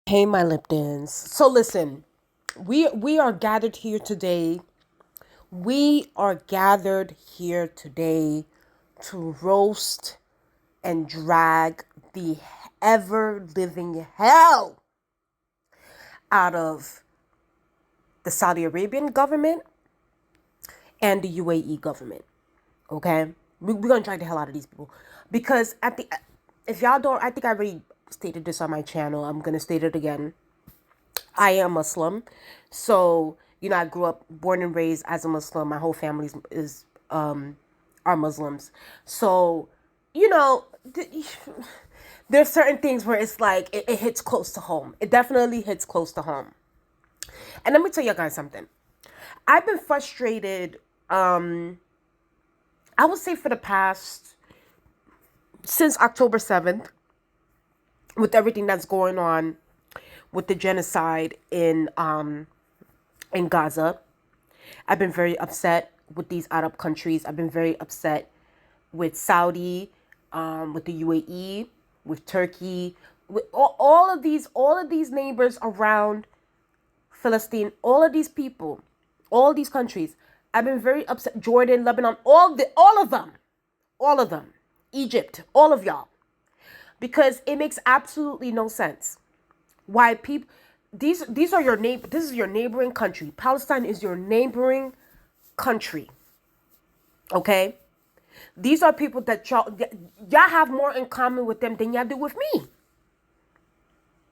Hey, my Liptons. So listen, we are gathered here today. We are gathered here today to roast and drag the ever living hell out of the Saudi Arabian government and the UAE government. Okay, we're gonna drag the hell out of these people because if y'all don't, I think I already stated this on my channel. I'm gonna state it again. I am Muslim. So, I grew up born and raised as a Muslim. My whole family is are Muslims. So, you know, there's certain things where it's like it hits close to home. It definitely hits close to home. And let me tell you guys something. I've been frustrated, I would say for the past since October 7th with everything that's going on with the genocide in Gaza. I've been very upset with these Arab countries. I've been very upset with Saudi, with the UAE, with Turkey, with all of these neighbors around Palestine, all of these people, all these countries. I've been very upset. Jordan, Lebanon, all of them, Egypt, all of y'all, because it makes absolutely no sense why people these are your neighbor. This is your neighboring country. Palestine is your neighboring country. Okay, these are people that y'all have more in common with them than y'all do with me,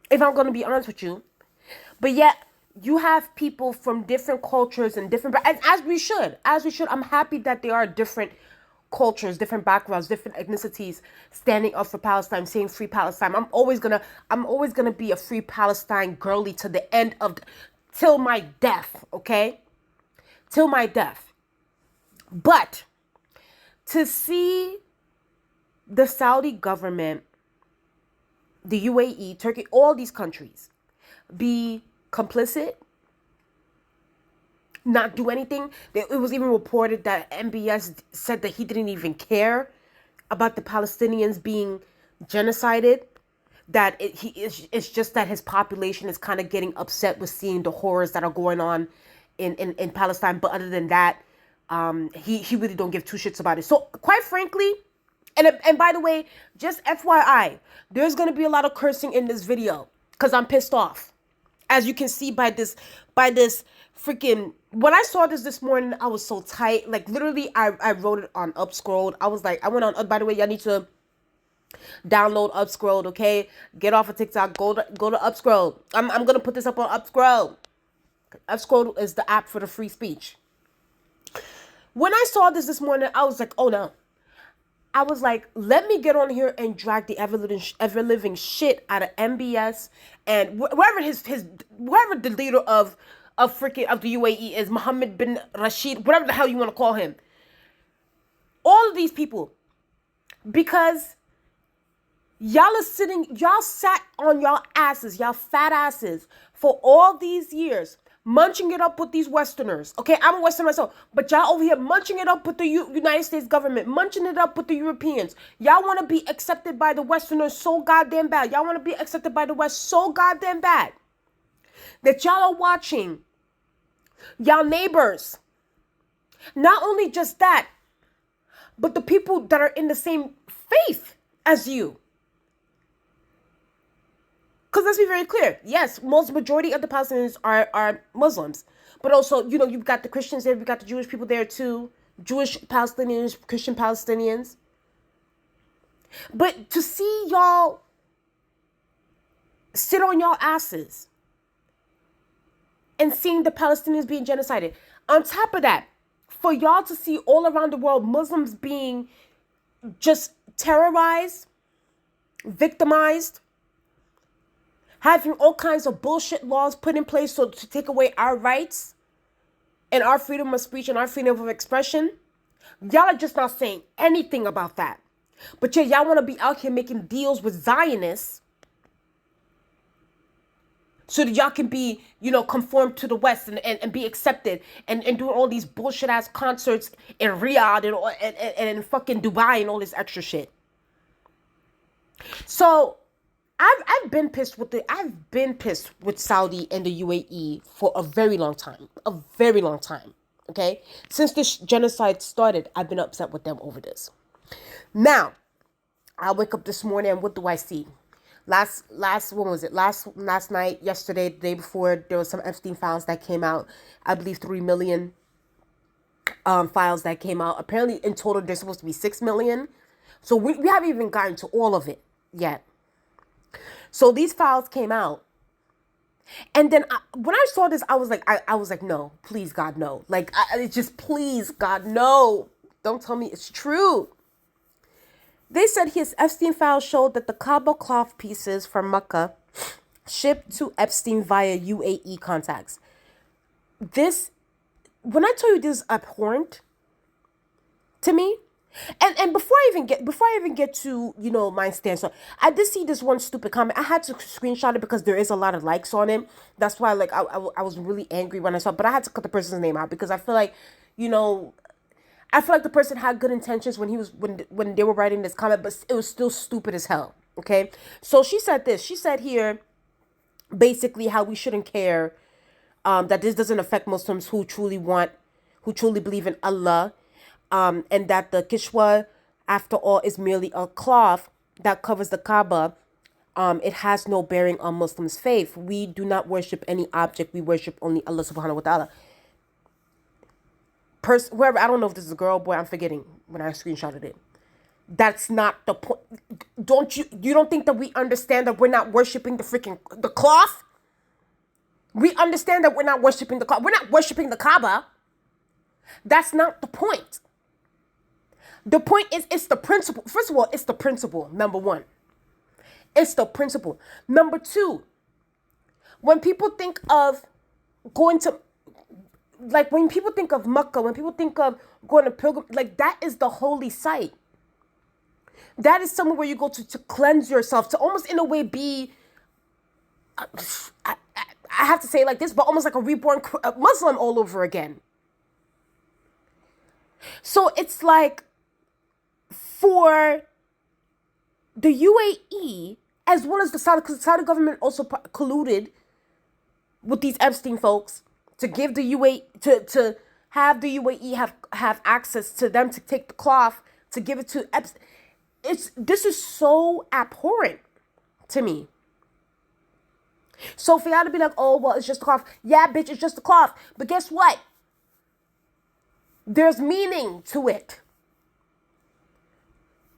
if I'm going to be honest with you. But yet you have people from different cultures and different, and as we should. I'm happy that there are different cultures, different backgrounds, different ethnicities standing up for Palestine, saying free Palestine. I'm always gonna be a free Palestine girly to the end of till my death, okay? Till my death. But to see the Saudi government, the UAE, Turkey, all these countries be complicit, not do anything. It was even reported that MBS said that he didn't even care about the Palestinians being genocided. That it's just that his population is kind of getting upset with seeing the horrors that are going on in Palestine. But other than that, he really don't give two shits about it. So quite frankly, and by the way, just FYI, there's gonna be a lot of cursing in this video because I'm pissed off. As you can see by this freaking, when I saw this morning, I was so tight. Like literally, I wrote it on Upscrolled. I was like, I went on. By the way, y'all need to download Upscrolled. Okay, get off of TikTok. Go to Upscrolled. I'm gonna put this up on Upscrolled. Upscrolled is the app for the free speech. When I saw this morning, I was like, oh no. I was like, let me get on here and drag the ever living shit out of MBS and wherever the leader of the UAE is, Mohammed bin Rashid, whatever the hell you want to call him. All of these people, because y'all sat on y'all asses, y'all fat asses for all these years, munching it up with these Westerners. Okay, I'm a Westerner myself, but y'all over here munching it up with the United States government, munching it up with the Europeans. Y'all want to be accepted by the Westerners so goddamn bad. Y'all want to be accepted by the West so goddamn bad that y'all are watching y'all neighbors. Not only just that, but the people that are in the same faith as you. Because let's be very clear. Yes, most majority of the Palestinians are Muslims. But also, you've got the Christians there. You've got the Jewish people there too. Jewish Palestinians, Christian Palestinians. But to see y'all sit on y'all asses and seeing the Palestinians being genocided. On top of that, for y'all to see all around the world Muslims being just terrorized, victimized, having all kinds of bullshit laws put in place so to take away our rights and our freedom of speech and our freedom of expression. Y'all are just not saying anything about that. But y'all want to be out here making deals with Zionists so that y'all can be, conform to the West and be accepted and doing all these bullshit ass concerts in Riyadh and in fucking Dubai and all this extra shit. So I've been pissed with Saudi and the UAE for a very long time. A very long time. Okay? Since this genocide started, I've been upset with them over this. Now, I wake up this morning and what do I see? Last when was it? Last night, yesterday, the day before, there was some Epstein files that came out. I believe 3 million files that came out. Apparently, in total, there's supposed to be 6 million. So we haven't even gotten to all of it yet. So these files came out. And then when I saw this, I was like, no, please, God, no. Like, it's just, please, God, no. Don't tell me it's true. They said his Epstein files showed that the Kaaba cloth pieces from Mecca shipped to Epstein via UAE contacts. When I tell you this is abhorrent to me, and before I even get to, my stance, so I did see this one stupid comment. I had to screenshot it because there is a lot of likes on it. That's why, like, I was really angry when I saw it, but I had to cut the person's name out because I feel like, the person had good intentions when they were writing this comment, but it was still stupid as hell. Okay, so she said this. She said here, basically, how we shouldn't care, that this doesn't affect Muslims who truly believe in Allah. And that the kishwa, after all, is merely a cloth that covers the Kaaba. It has no bearing on Muslims' faith. We do not worship any object. We worship only Allah subhanahu wa ta'ala. Whoever, I don't know if this is a girl or boy, I'm forgetting when I screenshotted it. That's not the point. You don't think that we understand that we're not worshiping the cloth? We understand that we're not worshiping the cloth. We're not worshiping the Kaaba. That's not the point. The point is, it's the principle. First of all, it's the principle, number one. It's the principle. Number two, when people think of going to, like, when people think of Mecca, when people think of going to pilgrim, like, that is the holy site. That is somewhere where you go to cleanse yourself, to almost in a way be, I have to say it like this, but almost like a reborn Muslim all over again. So it's like, for the UAE, as well as the Saudi, because the Saudi government also colluded with these Epstein folks to give the UAE, to have the UAE have access to them to take the cloth, to give it to Epstein. This is so abhorrent to me. So for y'all to be like, oh, well, it's just the cloth. Yeah, bitch, it's just the cloth. But guess what? There's meaning to it.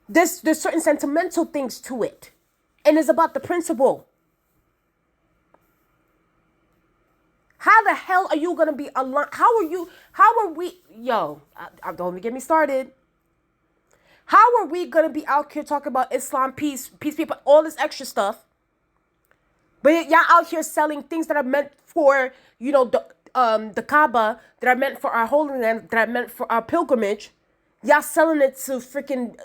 There's certain sentimental things to it. And it's about the principle. How the hell are you going to be aligned? Don't even get me started. How are we going to be out here talking about Islam, peace, people, all this extra stuff? But y'all out here selling things that are meant for, the Kaaba, that are meant for our holy land, that are meant for our pilgrimage. Y'all selling it to freaking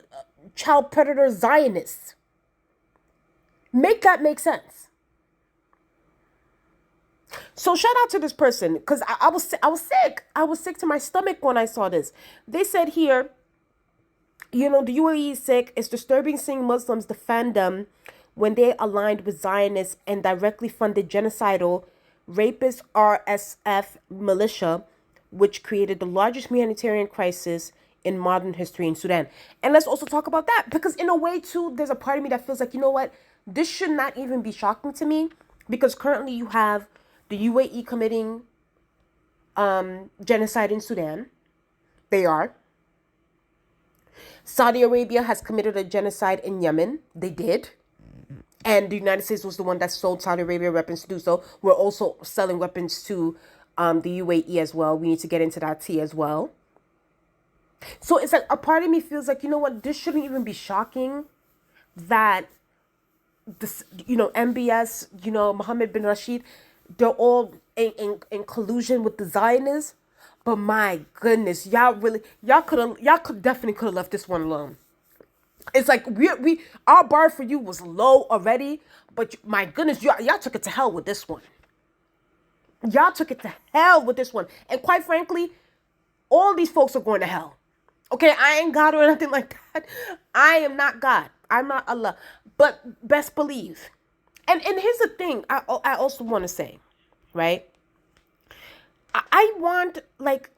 child predator Zionists. Make that make sense. So shout out to this person, because I was sick. I was sick to my stomach when I saw this. They said here, the UAE is sick. It's disturbing seeing Muslims defend them when they aligned with Zionists and directly funded genocidal rapist RSF militia, which created the largest humanitarian crisis in modern history in Sudan. And let's also talk about that, because in a way too, there's a part of me that feels like, you know what, this should not even be shocking to me, because currently you have the UAE committing genocide in Sudan. They are. Saudi Arabia has committed a genocide in Yemen. They did. And the United States was the one that sold Saudi Arabia weapons to do so. We're also selling weapons to the UAE as well. We need to get into that tea as well. So it's like a part of me feels like, you know what, this shouldn't even be shocking that this, MBS, Mohammed bin Rashid, they're all in collusion with the Zionists. But my goodness, y'all definitely could have left this one alone. It's like our bar for you was low already, but my goodness, y'all took it to hell with this one. Y'all took it to hell with this one. And quite frankly, all these folks are going to hell. Okay, I ain't God or anything like that. I am not God. I'm not Allah. But best believe, And here's the thing I also want to say, right? I want, like,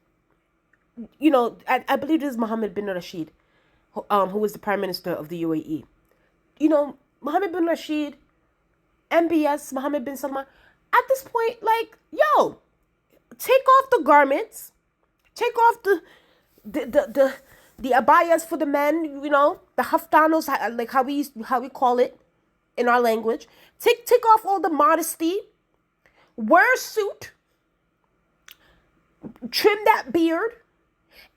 I believe this is Mohammed bin Rashid, who was the prime minister of the UAE. Mohammed bin Rashid, MBS, Mohammed bin Salman, at this point, like, yo, take off the garments, take off the abayas for the men, the haftanos, like how we call it in our language. Take off all the modesty, wear a suit, trim that beard,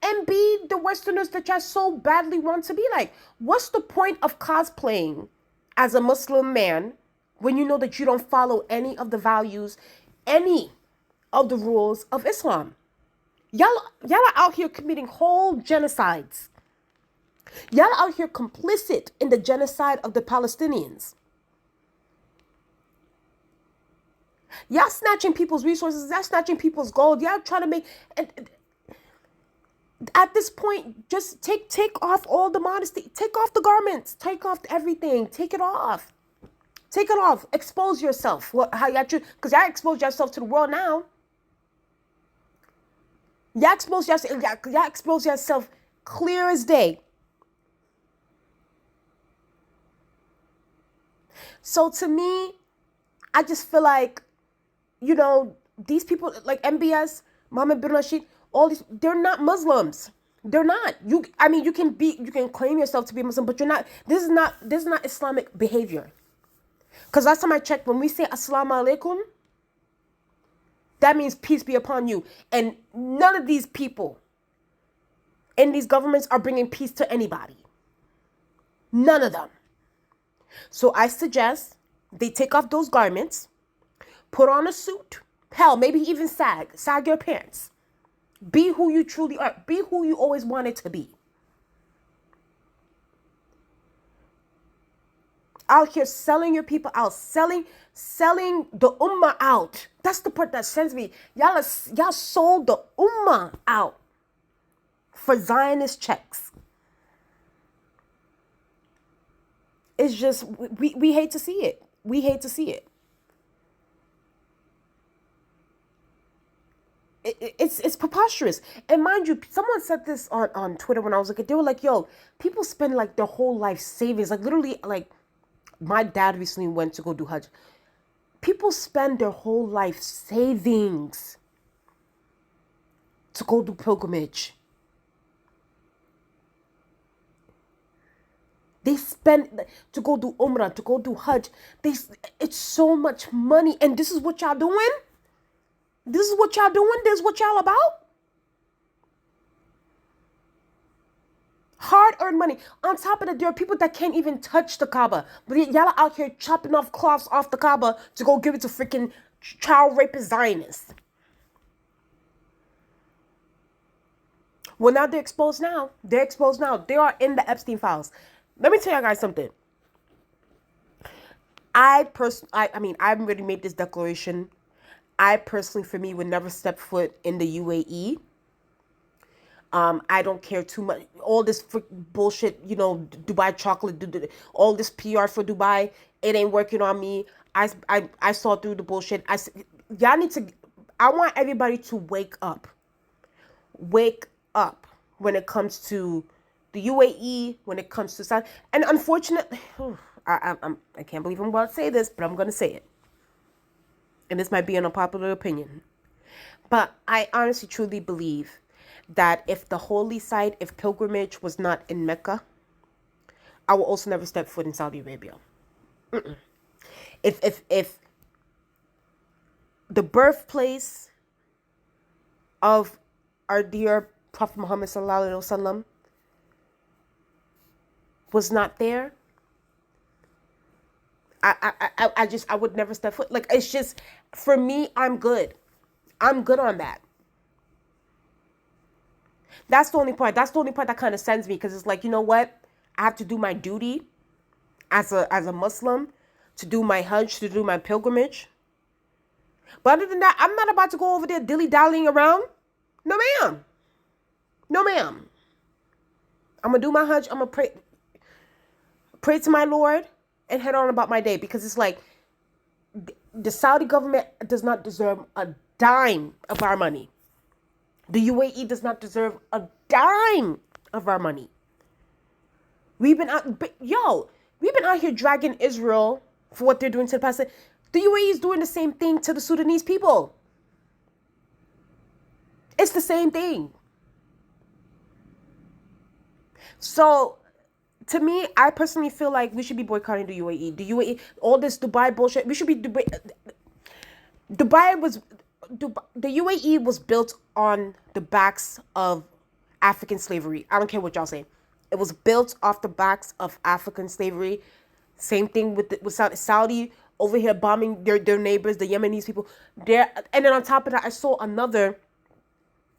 and be the Westerners that y'all so badly want to be like. What's the point of cosplaying as a Muslim man when you know that you don't follow any of the values, any of the rules of Islam? Y'all are out here committing whole genocides. Y'all are out here complicit in the genocide of the Palestinians. Y'all snatching people's resources. Y'all snatching people's gold. Y'all trying to make... And at this point, just take off all the modesty. Take off the garments. Take off everything. Take it off. Take it off. Expose yourself. Because y'all expose yourself to the world now. Y'all expose yourself clear as day. So to me, I just feel like, these people like MBS, Mohammed bin Rashid, all these, they're not Muslims. They're not. You can claim yourself to be Muslim, but you're not. This is not Islamic behavior. Because last time I checked, when we say Assalamu alaikum, that means peace be upon you. And none of these people in these governments are bringing peace to anybody. None of them. So I suggest they take off those garments, put on a suit. Hell, maybe even sag your pants. Be who you truly are. Be who you always wanted to be. Out here selling your people out, selling the Ummah out. That's the part that sends me. Y'all sold the Ummah out for Zionist checks. It's just, we hate to see it. We hate to see it. It's preposterous. And mind you, someone said this on Twitter when I was looking. They were like, yo, people spend like their whole life savings. Like literally, like my dad recently went to go do Hajj. People spend their whole life savings to go do pilgrimage. They spend to go do Umrah, to go do Hajj. It's so much money. And this is what y'all doing? This is what y'all doing? This is what y'all about? Hard-earned money. On top of that, there are people that can't even touch the Kaaba. But y'all are out here chopping off cloths off the Kaaba to go give it to freaking child rapist Zionists. Well, now they're exposed now. They're exposed now. They are in the Epstein files. Let me tell you guys something. I already made this declaration. I personally, for me, would never step foot in the UAE. I don't care too much. All this bullshit, Dubai chocolate, all this PR for Dubai, it ain't working on me. I saw through the bullshit. I want everybody to wake up. Wake up when it comes to the UAE, when it comes to Saudi. And unfortunately, I can't believe I'm about to say this, but I'm going to say it. And this might be an unpopular opinion. But I honestly, truly believe that if the holy site, if pilgrimage was not in Mecca, I will also never step foot in Saudi Arabia. If the birthplace of our dear Prophet Muhammad sallallahu alaihi wasallam was not there, I would never step foot. Like, it's just, for me, I'm good. I'm good on that. That's the only part. That's the only part that kind of sends me, because it's like, you know what? I have to do my duty as a Muslim, to do my Hajj, to do my pilgrimage. But other than that, I'm not about to go over there dilly-dallying around. No, ma'am. No, ma'am. I'm going to do my Hajj. I'm going to pray to my Lord and head on about my day, because it's like, The Saudi government does not deserve a dime of our money. The UAE does not deserve a dime of our money. We've been out, we've been out here dragging Israel for what they're doing to the Palestinians. The UAE is doing the same thing to the Sudanese people. It's the same thing. So, to me, I personally feel like we should be boycotting the UAE. The UAE, all this Dubai bullshit, we should be the UAE was built on the backs of African slavery. I don't care what y'all say. It was built off the backs of African slavery. Same thing with Saudi over here bombing their neighbors, the Yemenis people. And then on top of that, I saw another,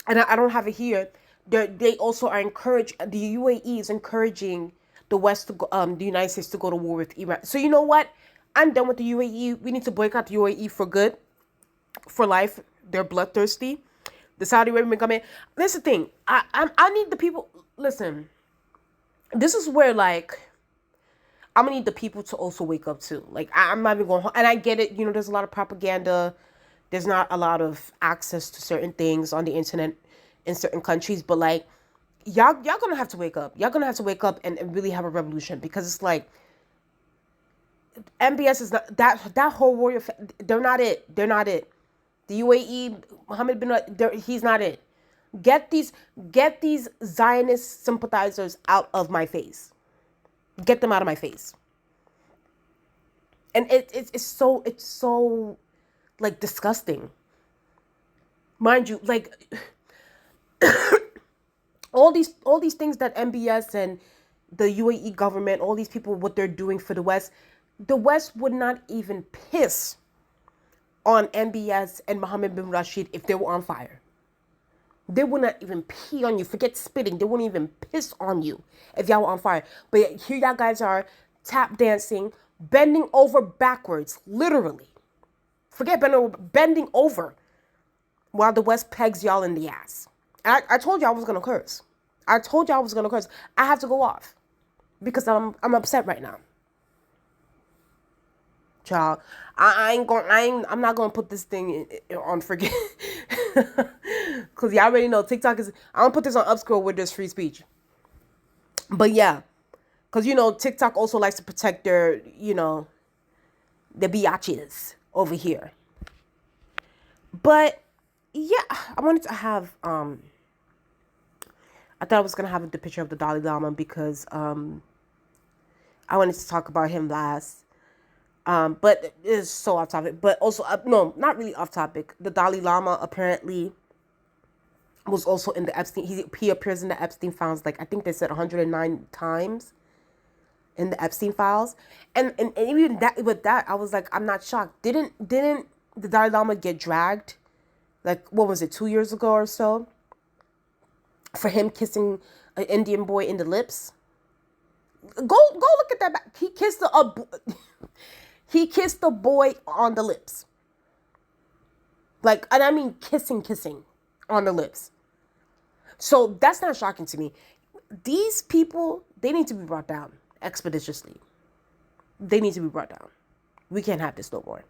and I don't have it here. They also are encouraged. The UAE is encouraging the West to go, the United States to go to war with Iran. So you know what? I'm done with the UAE. We need to boycott the UAE for good, for life. They're bloodthirsty. The Saudi Arabian government. That's the thing. I need the people. Listen, this is where like I'm gonna need the people to also wake up too. Like I'm not even going. And I get it. You know, there's a lot of propaganda. There's not a lot of access to certain things on the internet in certain countries, but like y'all gonna have to wake up. Y'all gonna have to wake up and really have a revolution, because it's like MBS is not that whole warrior. They're not it. They're not it. The UAE, Mohammed bin, he's not it. Get these Zionist sympathizers out of my face. Get them out of my face. And it's so like disgusting. Mind you, like all these things that MBS and the UAE government, all these people, what they're doing for the West would not even piss on MBS and Mohammed bin Rashid if they were on fire. They would not even pee on you. Forget spitting. They wouldn't even piss on you if y'all were on fire. But yet, here y'all guys are tap dancing, bending over backwards, literally. Forget bending over while the West pegs y'all in the ass. I told y'all I was going to curse. I have to go off because I'm upset right now. Child, I'm not going to put this thing on forget. Because y'all already know TikTok is, I don't put this on upscroll where there's free speech. But yeah, because, you know, TikTok also likes to protect their, you know, the biatches over here. But yeah, I wanted to have, I thought I was going to have the picture of the Dalai Lama because I wanted to talk about him last. But it's so off topic. But also, no, not really off topic. The Dalai Lama apparently was also in the Epstein. He appears in the Epstein files, like I think they said 109 times in the Epstein files. And even that, with that, I was like, I'm not shocked. Didn't the Dalai Lama get dragged? Like, what was it, 2 years ago or so? For him kissing an Indian boy in the lips. Go look at that back. He kissed he kissed the boy on the lips. Like, and I mean kissing on the lips. So that's not shocking to me. These people, they need to be brought down expeditiously. They need to be brought down. We can't have this no more.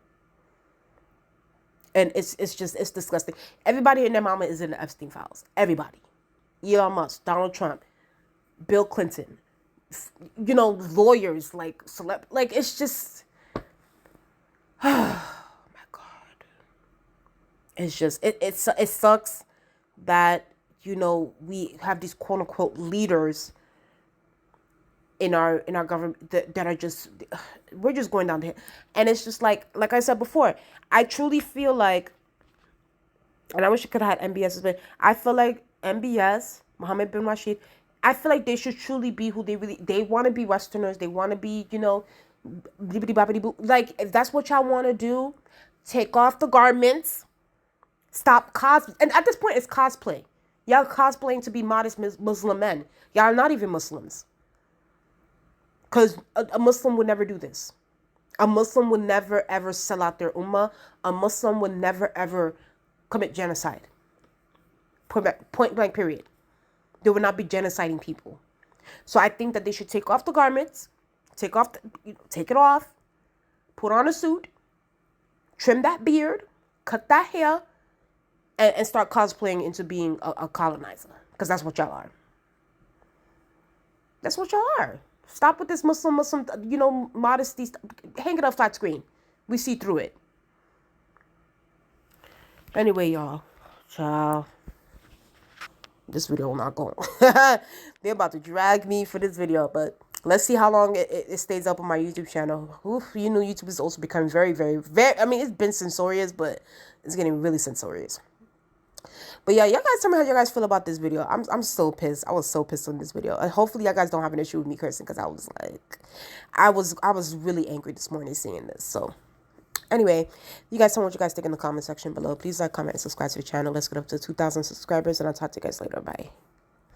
And it's disgusting. Everybody and their mama is in the Epstein files. Everybody. Elon Musk, Donald Trump, Bill Clinton, you know, lawyers, like it's just, oh my God. It's just, it sucks that, you know, we have these quote unquote leaders in our government that are just, we're just going down there. And it's just like I said before, I truly feel like, and I wish I could have had MBS, but I feel like MBS, Mohammed bin Rashid, I feel like they should truly be who they want to be. Westerners. They want to be, you know, like, if that's what y'all want to do, take off the garments, stop cosplay. And at this point, it's cosplay. Y'all cosplaying to be modest Muslim men. Y'all are not even Muslims. Because a Muslim would never do this. A Muslim would never, ever sell out their ummah. A Muslim would never, ever commit genocide. Point blank, period. They would not be genociding people. So I think that they should take off the garments, take it off, put on a suit, Trim that beard, cut that hair, and start cosplaying into being a colonizer. Because that's what y'all are. That's what y'all are. Stop with this Muslim, modesty. Hang it up flat screen. We see through it. Anyway, y'all. Ciao. This video will not go on. They're about to drag me for this video, but let's see how long it stays up on my YouTube channel. Oof, YouTube is also becoming very, very, very, it's been censorious, but it's getting really censorious. But yeah, y'all guys tell me how you guys feel about this video. I'm so pissed. I was so pissed on this video. And hopefully y'all guys don't have an issue with me cursing, because I was like, I was really angry this morning seeing this. So anyway, you guys tell me what you guys think in the comment section below. Please like, comment, and subscribe to the channel. Let's get up to 2,000 subscribers, and I'll talk to you guys later. Bye.